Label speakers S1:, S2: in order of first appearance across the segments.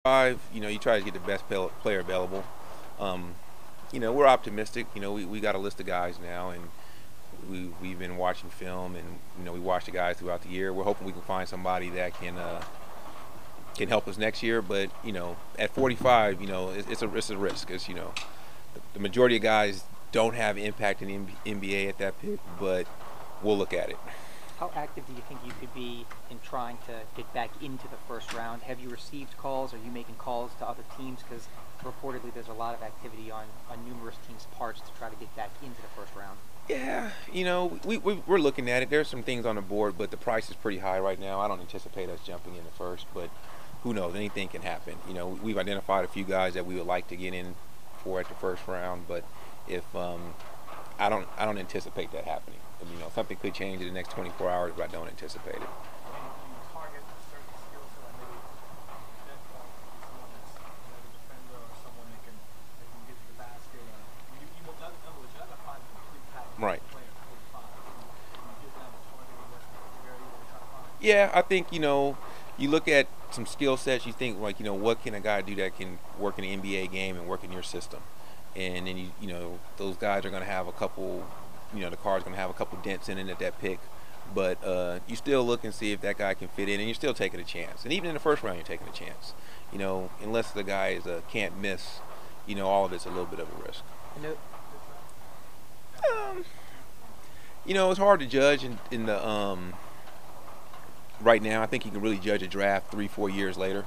S1: Five, you try to get the best player available. Um, we're optimistic. We got a list of guys now, and we've been watching film, and we watch the guys throughout the year. We're hoping we can find somebody that can help us next year. But at 45, it's a risk. It's the majority of guys don't have impact in the NBA at that pick, but we'll look at it.
S2: How active do you think you could be in trying to get back into the first round? Have you received calls? Are you making calls to other teams? Because reportedly there's a lot of activity on numerous teams' parts to try to get back into the first round.
S1: Yeah, we're looking at it. There's some things on the board, but the price is pretty high right now. I don't anticipate us jumping in the first, but who knows? Anything can happen. We've identified a few guys that we would like to get in for at the first round, but if I don't anticipate that happening. Something could change in the next 24 hours, but I don't anticipate it. Right. Yeah, I think you look at some skill sets. You think like what can a guy do that can work in an NBA game and work in your system, and then those guys are going to have a couple. The card's going to have a couple dents in it at that pick, but you still look and see if that guy can fit in, and you're still taking a chance. And even in the first round, you're taking a chance. Unless the guy is a can't miss, all of it's a little bit of a risk.
S2: I know.
S1: Um, it's hard to judge in the right now. I think you can really judge a draft 3-4 years later,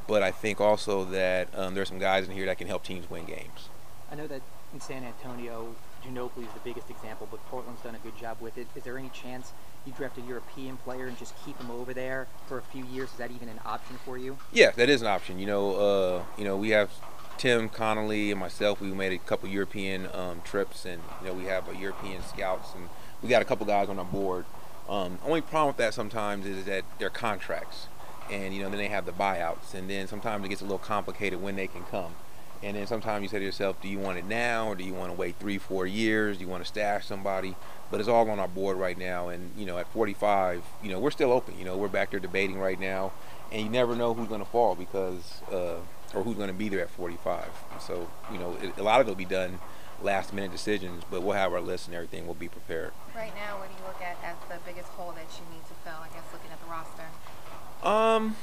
S1: but I think also that there's some guys in here that can help teams win games.
S2: I know that in San Antonio, Ginobili is the biggest example, but Portland's done a good job with it. Is there any chance you draft a European player and just keep him over there for a few years? Is that even an option for you?
S1: Yeah, that is an option. We have Tim Connolly and myself. We made a couple European trips, and we have a European scouts, and we got a couple guys on our board. Only problem with that sometimes is that their contracts, and then they have the buyouts, and then sometimes it gets a little complicated when they can come. And then sometimes you say to yourself, do you want it now, or do you want to wait 3-4 years? Do you want to stash somebody? But it's all on our board right now. And, at 45, we're still open. We're back there debating right now. And you never know who's going to fall because, or who's going to be there at 45. So, a lot of it will be done last minute decisions, but we'll have our list and everything. We'll be prepared.
S3: Right now, what do you look at as the biggest hole that you need to fill, I guess, looking at the roster?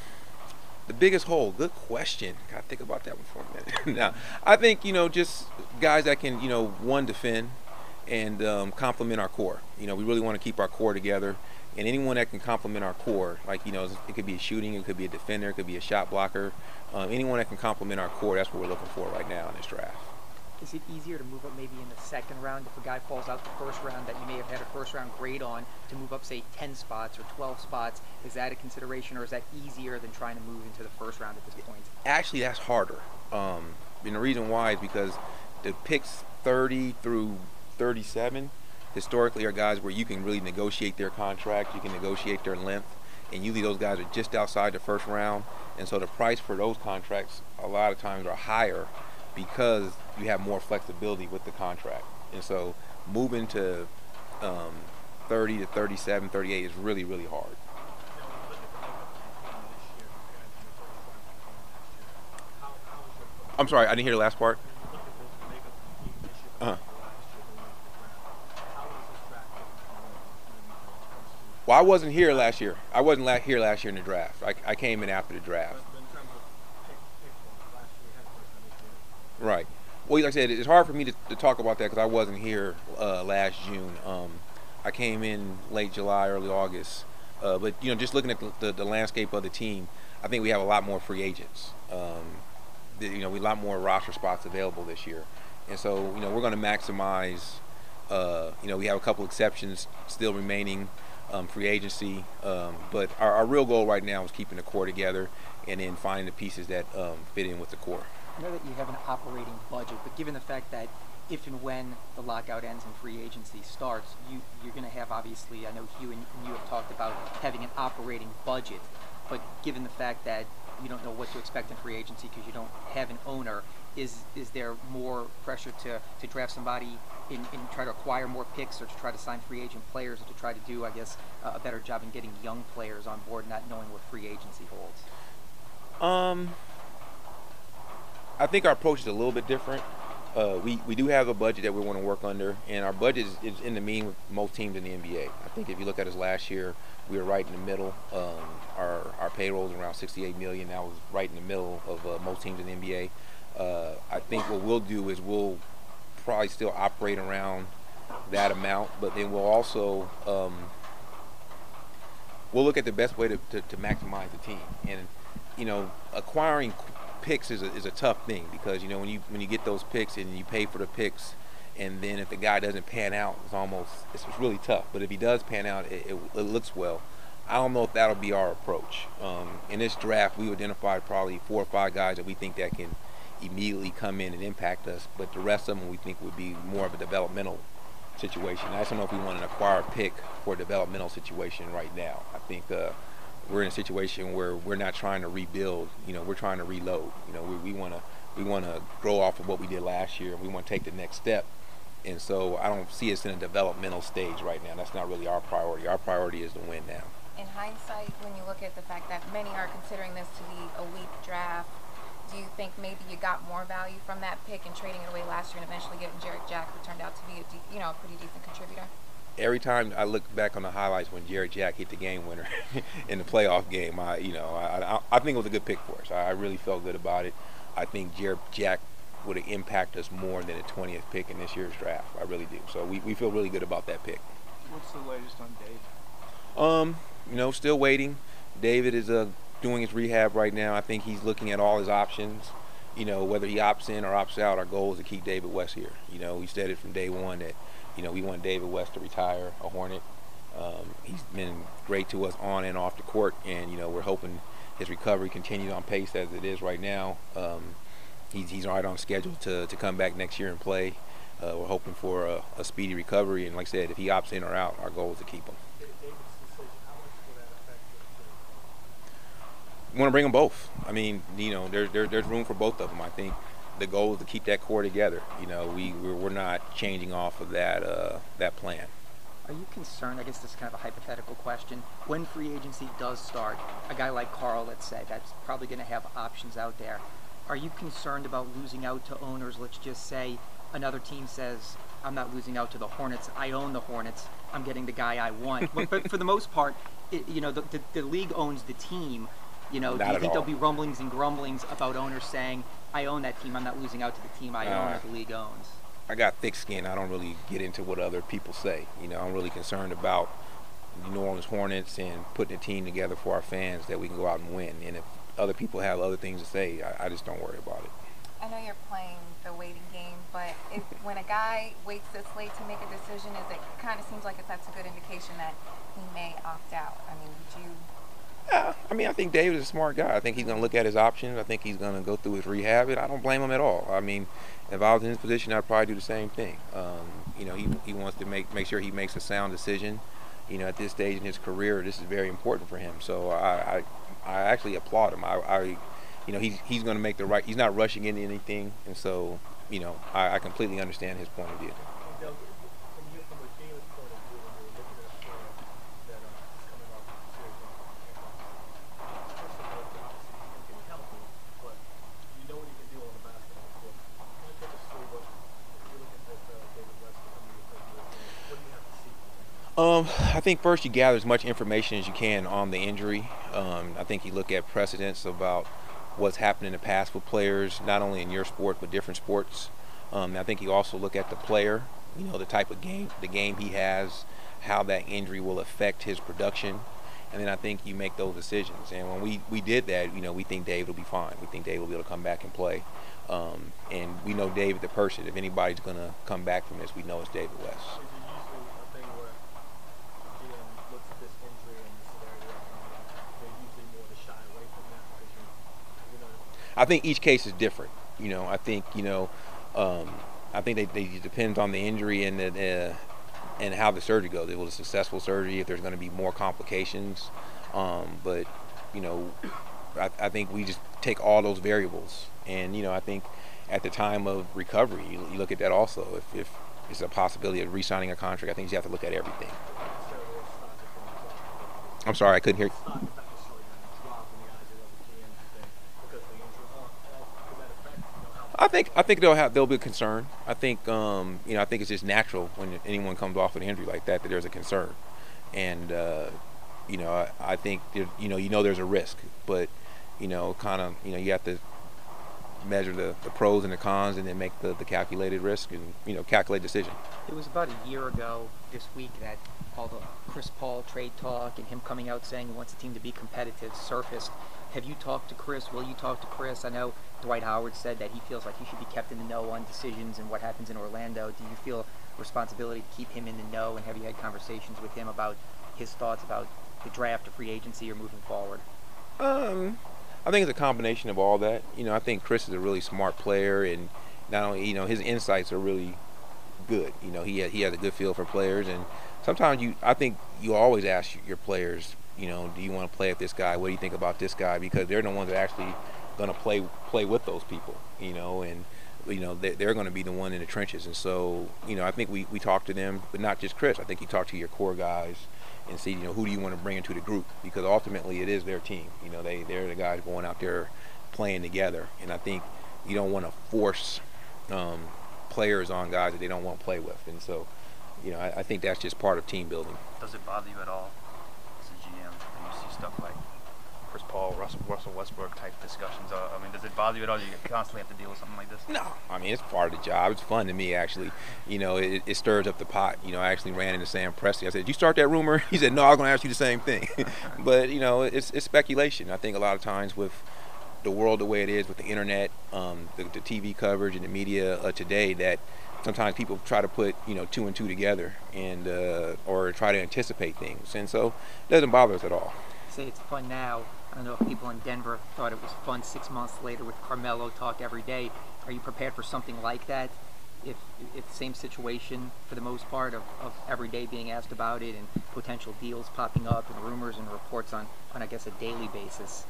S1: The biggest hole, good question. Gotta think about that one for a minute. Now, I think just guys that can one, defend and complement our core. We really want to keep our core together, and anyone that can complement our core, like it could be a shooting, it could be a defender, it could be a shot blocker. Anyone that can complement our core, that's what we're looking for right now in this draft.
S2: Is it easier to move up maybe in the second round if a guy falls out the first round that you may have had a first round grade on to move up, say, 10 spots or 12 spots? Is that a consideration, or is that easier than trying to move into the first round at this point?
S1: Actually, that's harder. And the reason why is because the picks 30 through 37 historically are guys where you can really negotiate their contract, you can negotiate their length, and usually those guys are just outside the first round. And so the price for those contracts a lot of times are higher because you have more flexibility with the contract. And so moving to 30 to 37, 38 is really, really hard. I'm sorry, I didn't hear the last part. Uh-huh. Well, I wasn't here last year. I wasn't here last year in the draft. I came in after the draft. Right. Well, like I said, it's hard for me to talk about that because I wasn't here last June. I came in late July, early August. But just looking at the landscape of the team, I think we have a lot more free agents. We have a lot more roster spots available this year, and so we're going to maximize. We have a couple exceptions still remaining, free agency, but our real goal right now is keeping the core together and then finding the pieces that fit in with the core.
S2: I know that you have an operating budget, but given the fact that if and when the lockout ends and free agency starts, you're going to have, obviously, I know Hugh and you have talked about having an operating budget, but given the fact that you don't know what to expect in free agency because you don't have an owner, is there more pressure to draft somebody and try to acquire more picks, or to try to sign free agent players, or to try to do, I guess, a better job in getting young players on board, not knowing what free agency holds?
S1: I think our approach is a little bit different. We do have a budget that we want to work under, and our budget is in the mean with most teams in the NBA. I think if you look at us last year, we were right in the middle. Our payroll is around 68 million. That was right in the middle of most teams in the NBA. I think what we'll do is we'll probably still operate around that amount, but then we'll also we'll look at the best way to maximize the team. And acquiring picks is a tough thing, because when you get those picks and you pay for the picks, and then if the guy doesn't pan out, it's really tough. But if he does pan out, it looks well. I don't know if that'll be our approach. In this draft, we identified probably 4 or 5 guys that we think that can immediately come in and impact us, but the rest of them we think would be more of a developmental situation. I just don't know if we want to acquire a pick for a developmental situation right now. I think we're in a situation where we're not trying to rebuild. We're trying to reload. We want to grow off of what we did last year, and we want to take the next step. And so I don't see us in a developmental stage right now. That's not really our priority. Our priority is to win now.
S3: In hindsight, when you look at the fact that many are considering this to be a weak draft, do you think maybe you got more value from that pick and trading it away last year and eventually getting Jarrett Jack, who turned out to be a pretty decent contributor?
S1: Every time I look back on the highlights when Jarrett Jack hit the game winner in the playoff game, I think it was a good pick for us. I really felt good about it. I think Jarrett Jack would have impacted us more than a 20th pick in this year's draft. I really do. So we feel really good about that pick.
S4: What's the latest on Dave?
S1: Still waiting. David is doing his rehab right now. I think he's looking at all his options. Whether he opts in or opts out, our goal is to keep David West here. We said it from day one that we want David West to retire a Hornet. He's been great to us on and off the court, and we're hoping his recovery continues on pace as it is right now. He's right on schedule to come back next year and play. We're hoping for a speedy recovery, and like I said, if he opts in or out, our goal is to keep him. We want to bring them both. I mean, there's room for both of them. I think the goal is to keep that core together. We're not changing off of that plan.
S2: Are you concerned, I guess this is kind of a hypothetical question, when free agency does start, a guy like Carl, let's say, that's probably going to have options out there. Are you concerned about losing out to owners? Let's just say another team says, I'm not losing out to the Hornets. I own the Hornets. I'm getting the guy I want. But for the most part, the league owns the team. Do you think there'll be rumblings and grumblings about owners saying, I own that team, I'm not losing out to the team I own or the league owns?
S1: I got thick skin. I don't really get into what other people say. I'm really concerned about the New Orleans Hornets and putting a team together for our fans that we can go out and win. And if other people have other things to say, I just don't worry about it.
S3: I know you're playing the waiting game, but when a guy waits this late to make a decision, it kind of seems like that's a good indication that he may opt out. I mean, would you...
S1: I think David is a smart guy. I think he's going to look at his options. I think he's going to go through his rehab, and I don't blame him at all. I mean, if I was in his position, I'd probably do the same thing. He wants to make sure he makes a sound decision. At this stage in his career, this is very important for him. So I actually applaud him. He's going to make the right. He's not rushing into anything, and so I completely understand his point of view. I think first you gather as much information as you can on the injury. I think you look at precedents about what's happened in the past with players, not only in your sport but different sports. I think you also look at the player, the type of game, the game he has, how that injury will affect his production, and then I think you make those decisions. And when we did that, we think Dave will be fine. We think Dave will be able to come back and play. And we know David the person. If anybody's going to come back from this, we know it's David West. I think each case is different. I think it depends on the injury and how the surgery goes. If it was a successful surgery, if there's going to be more complications. But I think we just take all those variables, and I think at the time of recovery, you look at that also. If it's a possibility of re-signing a contract, I think you have to look at everything. I'm sorry, I couldn't hear you. I think there'll be a concern. I think I think it's just natural when anyone comes off an injury like that there's a concern, and I think there's a risk, but kind of you have to measure the pros and the cons and then make the calculated risk and calculate decision.
S2: It was about a year ago this week that all the Chris Paul trade talk and him coming out saying he wants the team to be competitive surfaced. Have you talked to Chris? Will you talk to Chris? I know Dwight Howard said that he feels like he should be kept in the know on decisions and what happens in Orlando. Do you feel responsibility to keep him in the know, and have you had conversations with him about his thoughts about the draft or free agency or moving forward?
S1: I think it's a combination of all that. I think Chris is a really smart player, and not only his insights are really good. He has a good feel for players, and sometimes I think you always ask your players, do you want to play with this guy? What do you think about this guy? Because they're the ones that are actually going to play with those people, and they're going to be the one in the trenches. And so, I think we talk to them, but not just Chris. I think you talk to your core guys and see, who do you want to bring into the group? Because ultimately it is their team. They're the guys going out there playing together. And I think you don't want to force players on guys that they don't want to play with. And so, I think that's just part of team building.
S5: Does it bother you at all as a GM when you see stuff like Chris Paul, Russell Westbrook type discussions? Does it bother you at all? Do you constantly have to deal with something like this?
S1: No, it's part of the job. It's fun to me, actually. It stirs up the pot. I actually ran into Sam Presti. I said, "Did you start that rumor?" He said, "No, I was going to ask you the same thing." But it's speculation. I think a lot of times with the world the way it is, with the internet, the TV coverage and the media today, that sometimes people try to put two and two together and or try to anticipate things, and so it doesn't bother us at all.
S2: Say it's fun now. I don't know if people in Denver thought it was fun 6 months later with Carmelo talk every day. Are you prepared for something like that? If same situation for the most part of every day being asked about it and potential deals popping up and rumors and reports on I guess a daily basis.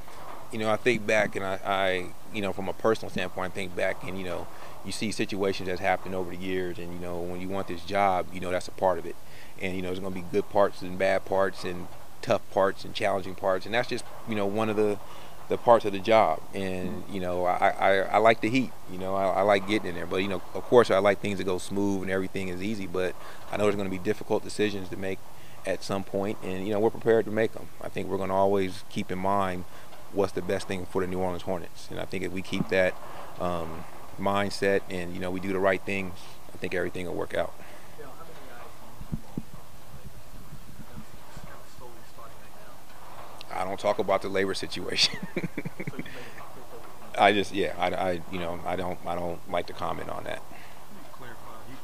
S1: I think back, and I from a personal standpoint, I think back and you see situations that's happened over the years, and when you want this job, that's a part of it, and there's going to be good parts and bad parts and tough parts and challenging parts, and that's just one of the parts of the job. And I like the heat. I like getting in there, but of course I like things to go smooth and everything is easy, but I know there's going to be difficult decisions to make at some point, and we're prepared to make them. I think we're going to always keep in mind what's the best thing for the New Orleans Hornets, and I think if we keep that mindset and we do the right things, I think everything will work out. I don't talk about the labor situation. I just, I don't like to comment on that.
S6: Clarify.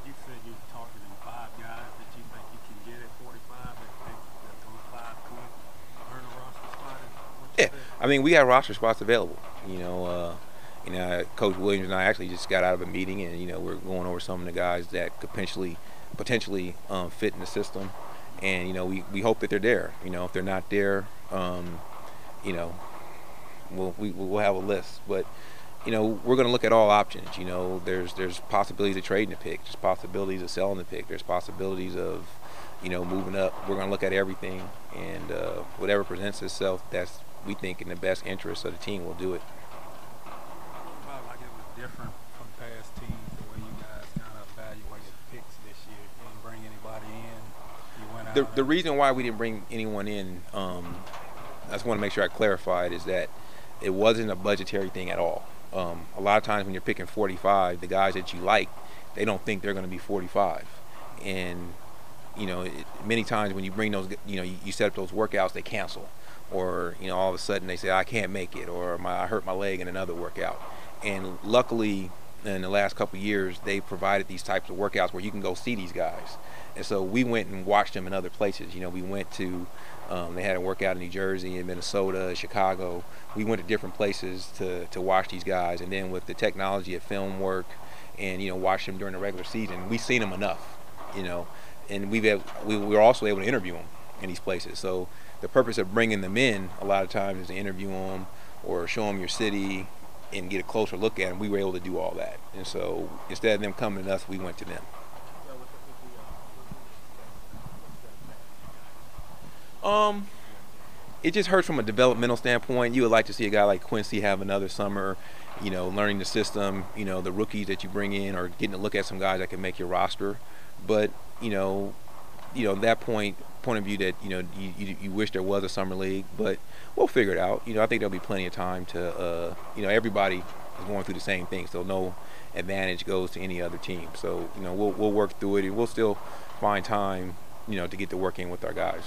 S6: You said you talked to them 5 guys that you think you can get at 45. That those 5 could earn a roster spot.
S1: Yeah, we have roster spots available. Coach Williams and I actually just got out of a meeting, and we're going over some of the guys that could potentially fit in the system. And we hope that they're there. If they're not there, we'll have a list. But we're going to look at all options. There's possibilities of trading the pick. There's possibilities of selling the pick. There's possibilities of moving up. We're going to look at everything, and whatever presents itself that's we think in the best interest of the team, we'll do it.
S6: Like it was different from past teams, the way you guys kind of evaluated picks this year. You didn't bring anybody in.
S1: The reason why we didn't bring anyone in, I just want to make sure I clarified, is that it wasn't a budgetary thing at all. A lot of times when you're picking 45, the guys that you like, they don't think they're going to be 45. And, many times when you bring those, you set up those workouts, they cancel. Or, all of a sudden they say, I can't make it, or I hurt my leg in another workout. And luckily, in the last couple of years, they provided these types of workouts where you can go see these guys. And so we went and watched them in other places. We went to, they had a workout in New Jersey, in Minnesota, Chicago. We went to different places to watch these guys. And then with the technology of film work and, watch them during the regular season, we've seen them enough, And we were also able to interview them in these places. So the purpose of bringing them in a lot of times is to interview them or show them your city and get a closer look at them. We were able to do all that. And so instead of them coming to us, we went to them. it just hurts from a developmental standpoint. You would like to see a guy like Quincy have another summer, learning the system, the rookies that you bring in, or getting to look at some guys that can make your roster. But, that point of view that, you wish there was a summer league, but we'll figure it out. I think there'll be plenty of time to, everybody is going through the same thing, so no advantage goes to any other team. So, we'll work through it, and we'll still find time, to get to work in with our guys.